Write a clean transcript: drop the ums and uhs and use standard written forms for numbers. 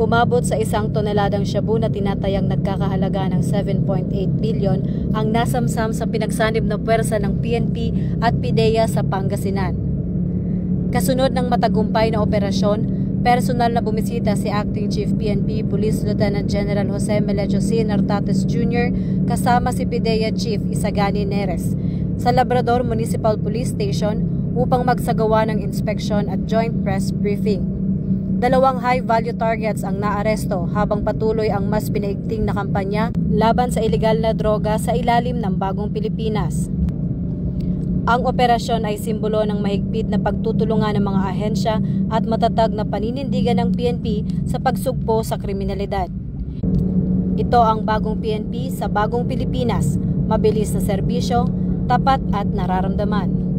Umabot sa 1 toneladang shabu na tinatayang nagkakahalaga ng 7.8 billion ang nasamsam sa pinagsanib na puwersa ng PNP at PIDEA sa Pangasinan. Kasunod ng matagumpay na operasyon, personal na bumisita si Acting Chief PNP Police Lieutenant General Jose Melecho C. Nartates Jr. kasama si PIDEA Chief Isagani Neres sa Labrador Municipal Police Station upang magsagawa ng inspeksyon at joint press briefing. 2 high-value targets ang naaresto habang patuloy ang mas pinaigting na kampanya laban sa ilegal na droga sa ilalim ng Bagong Pilipinas. Ang operasyon ay simbolo ng mahigpit na pagtutulungan ng mga ahensya at matatag na paninindigan ng PNP sa pagsugpo sa kriminalidad. Ito ang Bagong PNP sa Bagong Pilipinas, mabilis na serbisyo, tapat at nararamdaman.